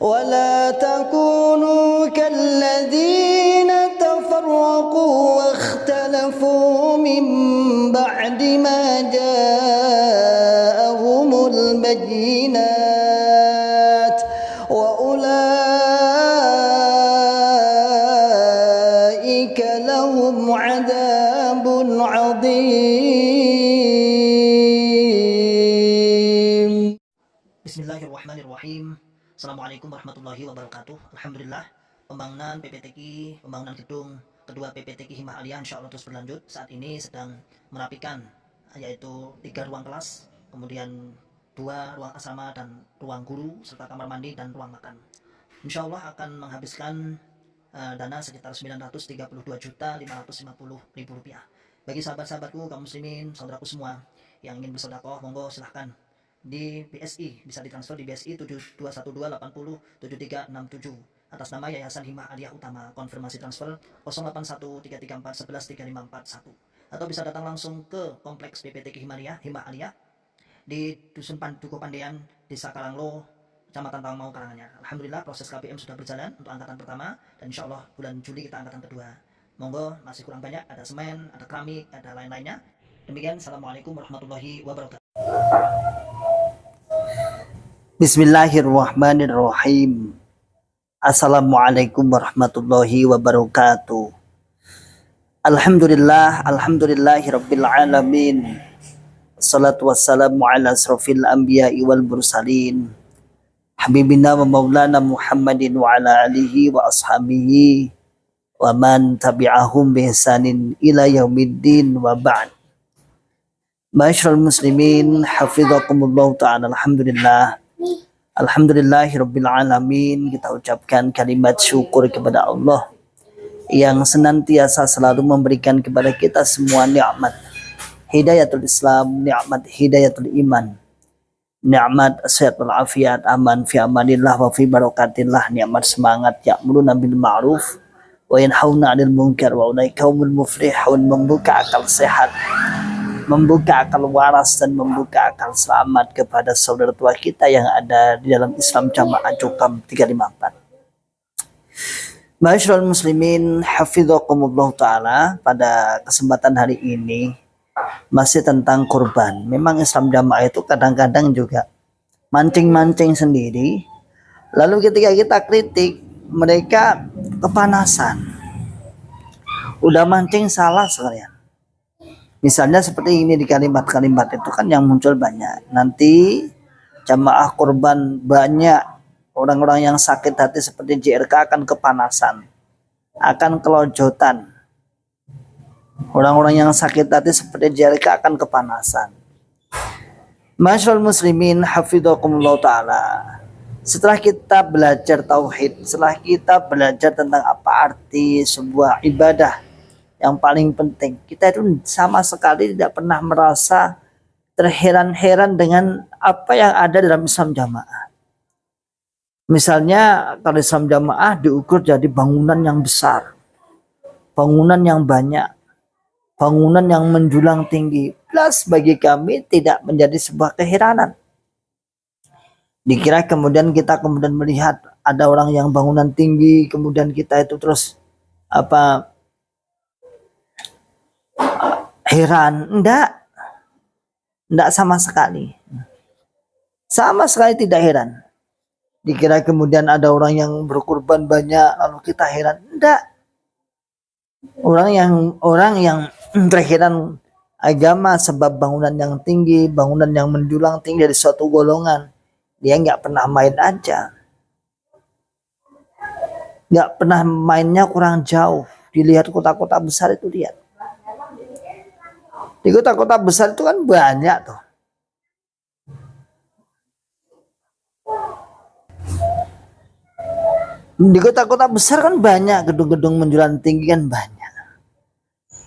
ولا تكونوا كالذين تفرقوا واختلفوا من بعد ما جاءهم البينات وأولئك لهم عذاب عظيم. Bismillahirrahmanirrahim. Assalamualaikum warahmatullahi wabarakatuh. Alhamdulillah, pembangunan PPTQ, pembangunan gedung kedua PPTQ Himah Aliyah insya Allah terus berlanjut. Saat ini sedang merapikan, yaitu 3 ruang kelas, kemudian 2 ruang asrama dan ruang guru, serta kamar mandi dan ruang makan. Insya Allah akan menghabiskan dana sekitar Rp92.550.000. Bagi sahabat-sahabatku, kaum muslimin, saudaraku semua yang ingin bersedekah, monggo silahkan di BSI, bisa ditransfer di BSI 7212807367 atas nama Yayasan Himah Aliyah Utama. Konfirmasi transfer 081334113541, atau bisa datang langsung ke kompleks PPTQ Himah Aliyah di Dusun Dukuh Pandean, Desa Karanglo, Kecamatan Tawangmau, Karanganyar. Alhamdulillah, proses KPM sudah berjalan untuk angkatan pertama, dan insya Allah bulan Juli kita angkatan kedua. Monggo, masih kurang banyak, ada semen, ada keramik, ada lain-lainnya. Demikian, Assalamualaikum warahmatullahi wabarakatuh. Bismillahirrahmanirrahim. Assalamualaikum warahmatullahi wabarakatuh. Alhamdulillahi rabbil alamin. Assalatu wassalamu ala asrafil anbiya'i wal mursalin, habibina wa maulana Muhammadin wa ala alihi wa ashabihi wa man tabi'ahum bi ihsanin ila yaumiddin wa ba'd. Ma'asyiral muslimin, hafizakumullah ta'ala. Alhamdulillahirabbil alamin. Kita ucapkan kalimat syukur kepada Allah yang senantiasa selalu memberikan kepada kita semua nikmat hidayatul Islam, nikmat hidayatul iman, nikmat sehatul afiat, aman fi amanillah wa fi barakatillah, nikmat semangat ya'muruna bil ma'ruf wa yanhauna 'anil munkar wa ulaika humul muflihun, membuka akal sehat, membuka akal waras, dan membuka akal selamat kepada saudara tua kita yang ada di dalam Islam Jamaah Cukam 354. Ma'asyiral muslimin, hafizakumullah ta'ala. Pada kesempatan hari ini masih tentang kurban. Memang Islam Jamaah itu kadang-kadang juga mancing-mancing sendiri, lalu ketika kita kritik mereka kepanasan. Udah mancing salah sekalian. Misalnya seperti ini, di kalimat-kalimat itu kan yang muncul banyak. Nanti jamaah kurban banyak, orang-orang yang sakit hati seperti JRK akan kepanasan, akan kelojotan. Orang-orang yang sakit hati seperti JRK akan kepanasan. Ma'asyiral muslimin, hafizakumullah ta'ala. Setelah kita belajar tauhid, setelah kita belajar tentang apa arti sebuah ibadah, yang paling penting, kita itu sama sekali tidak pernah merasa terheran-heran dengan apa yang ada dalam Islam Jamaah. Misalnya kalau Islam Jamaah diukur jadi bangunan yang besar, bangunan yang banyak, bangunan yang menjulang tinggi. Plus bagi kami tidak menjadi sebuah keheranan. Dikira kemudian kita melihat ada orang yang bangunan tinggi, kemudian kita itu terus heran. Enggak sama sekali. Sama sekali tidak heran. Dikira kemudian ada orang yang berkurban banyak lalu kita heran. Enggak. Orang yang terheran agama sebab bangunan yang tinggi, bangunan yang menjulang tinggi dari suatu golongan, dia nggak pernah main aja. Nggak pernah mainnya kurang jauh. Dilihat kota-kota besar itu, lihat. Di kota-kota besar itu kan banyak tuh. Di kota-kota besar kan banyak gedung-gedung menjulang tinggi, kan banyak.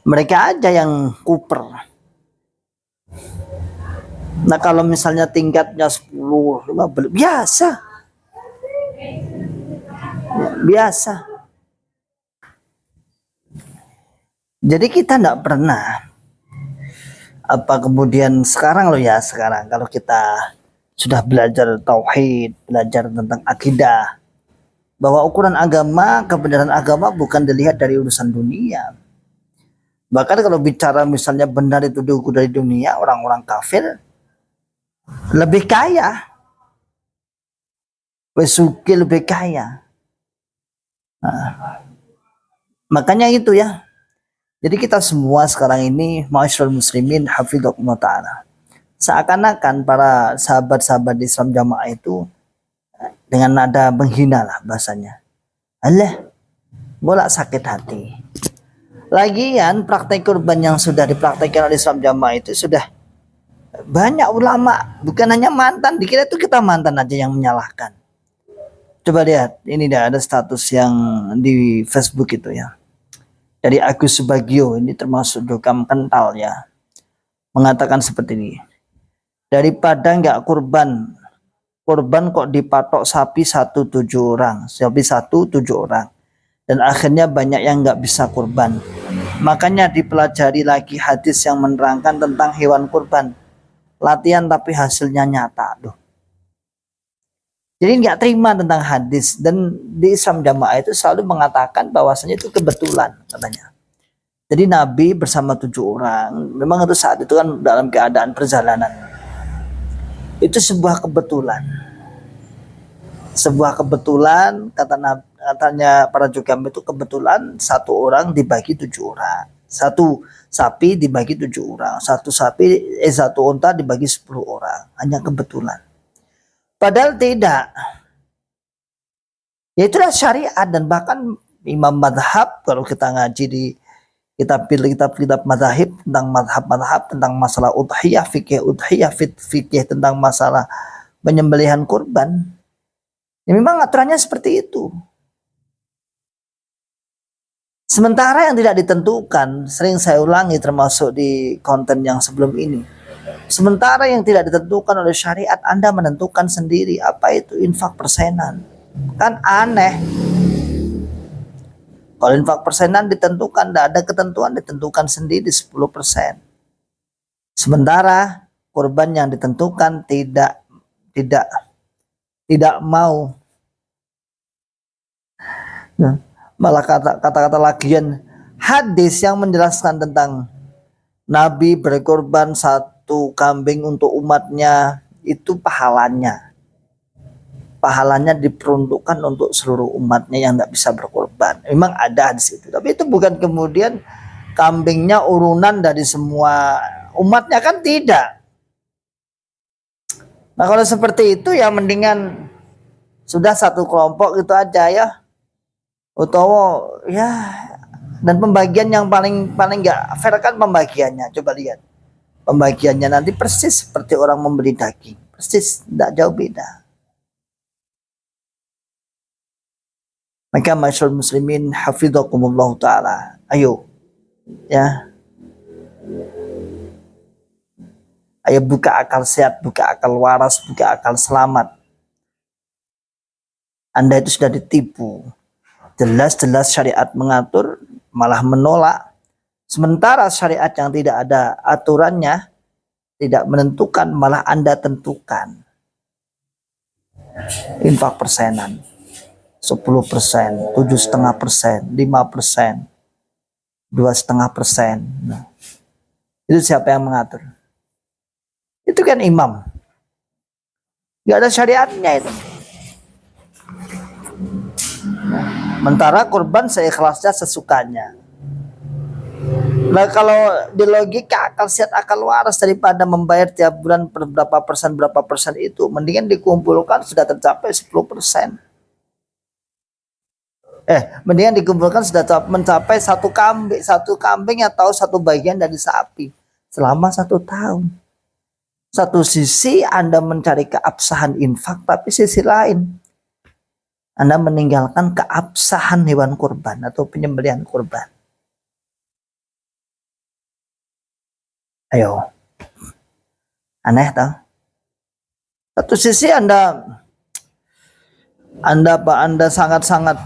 Mereka aja yang kuper. Nah kalau misalnya tingkatnya 10, 15, biasa. Jadi kita enggak pernah kemudian sekarang kalau kita sudah belajar tauhid, belajar tentang akidah, bahwa ukuran agama, kebenaran agama bukan dilihat dari urusan dunia. Bahkan kalau bicara misalnya benar itu diukur dari dunia, orang-orang kafir lebih kaya, Wesuki lebih kaya. Nah, makanya itu ya. Jadi kita semua sekarang ini, ma'asyiral muslimin hafidhakumullah ta'ala, seakan-akan para sahabat-sahabat Islam jamaah itu dengan nada menghina lah bahasanya. Alah, bolak sakit hati. Lagian praktek kurban yang sudah dipraktekkan oleh Islam jamaah itu sudah banyak ulama, bukan hanya mantan. Dikira itu kita mantan aja yang menyalahkan. Coba lihat, ini dah ada status yang di Facebook itu ya. Dari Agus Subagio, ini termasuk dokam kental ya. Mengatakan seperti ini. Daripada nggak kurban kok dipatok sapi 1 7 orang, sapi 1 7 orang. Dan akhirnya banyak yang nggak bisa kurban. Makanya dipelajari lagi hadis yang menerangkan tentang hewan kurban. Latihan tapi hasilnya nyata. Duh. Jadi nggak terima tentang hadis, dan di Islam jamaah itu selalu mengatakan bahwasanya itu kebetulan katanya. Jadi Nabi bersama 7 orang, memang itu saat itu kan dalam keadaan perjalanan. Itu sebuah kebetulan. Sebuah kebetulan, katanya para jukam itu kebetulan 1 orang dibagi 7 orang. 1 sapi dibagi 7 orang, 1 unta dibagi 10 orang. Hanya kebetulan. Padahal tidak. Ya itulah syariat, dan bahkan imam madhab, kalau kita ngaji di kitab madhab tentang madhab tentang masalah udhiyah, fikih tentang masalah penyembelihan kurban. Ya memang aturannya seperti itu. Sementara yang tidak ditentukan, sering saya ulangi termasuk di konten yang sebelum ini. Sementara yang tidak ditentukan oleh syariat, Anda menentukan sendiri. Apa itu infak persenan? Kan aneh. Kalau infak persenan ditentukan, tidak ada ketentuan, ditentukan sendiri 10%. Sementara kurban yang ditentukan tidak mau. Nah, malah kata-kata lagian hadis yang menjelaskan tentang Nabi berkorban 1 kambing untuk umatnya, itu pahalanya diperuntukkan untuk seluruh umatnya yang tidak bisa berkorban. Memang ada di situ, tapi itu bukan kemudian kambingnya urunan dari semua umatnya, kan tidak. Nah kalau seperti itu ya mendingan sudah 1 kelompok gitu aja ya, atau ya. Dan pembagian yang paling nggak fair kan pembagiannya. Coba lihat pembagiannya nanti persis seperti orang membeli daging, persis, tidak jauh beda. Maka masyaallah muslimin hafidhakumullah ta'ala, ayo ya, ayo buka akal sehat, buka akal waras, buka akal selamat. Anda itu sudah ditipu. Jelas-jelas syariat mengatur, malah menolak. Sementara syariat yang tidak ada aturannya, tidak menentukan, malah Anda tentukan. Infak persenan 10%, 7,5%, 5%, 2,5%. Nah, itu siapa yang mengatur? Itu kan imam. Gak ada syariatnya itu. Sementara kurban seikhlasnya, sesukanya. Nah kalau di logika akal sehat, akal waras, daripada membayar tiap bulan berapa persen itu, mendingan dikumpulkan sudah tercapai 10%. Mendingan dikumpulkan sudah mencapai 1 kambing atau 1 bagian dari sapi selama 1 tahun. Satu sisi Anda mencari keabsahan infak, tapi sisi lain Anda meninggalkan keabsahan hewan kurban atau penyembelihan kurban. Ayo, aneh tak? Satu sisi Anda sangat-sangat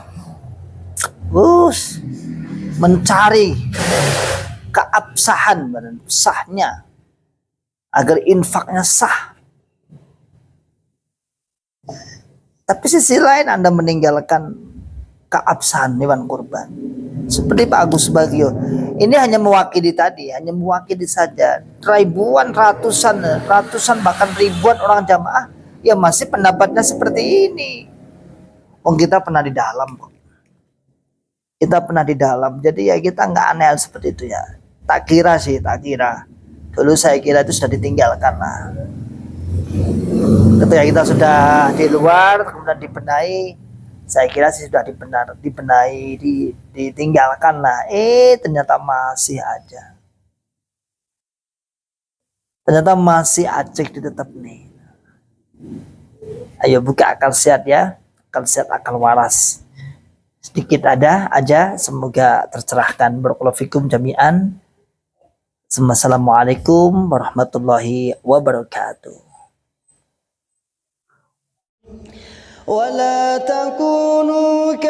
mencari keabsahan dan sahnya agar infaknya sah. Tapi sisi lain Anda meninggalkan keabsahan hewan kurban. Seperti Pak Agus Bagio, ini hanya mewakili tadi, hanya mewakili saja. Ribuan, ratusan bahkan ribuan orang jamaah yang masih pendapatnya seperti ini. Kita pernah di dalam kok. Kita pernah di dalam, jadi ya kita nggak aneh seperti itu ya. Tak kira. Dulu saya kira itu sudah ditinggalkan lah. Ketika kita sudah di luar, kemudian dibenahi, saya kira sih sudah dibenahi, ditinggalkan lah. Ternyata masih aja. Ternyata masih acik ditetap nih. Ayo buka akal sehat ya, akal sehat, akal waras. Sedikit aja, semoga tercerahkan. Barakallahu fikum jami'an. Assalamualaikum warahmatullahi wabarakatuh. ولا تكونوا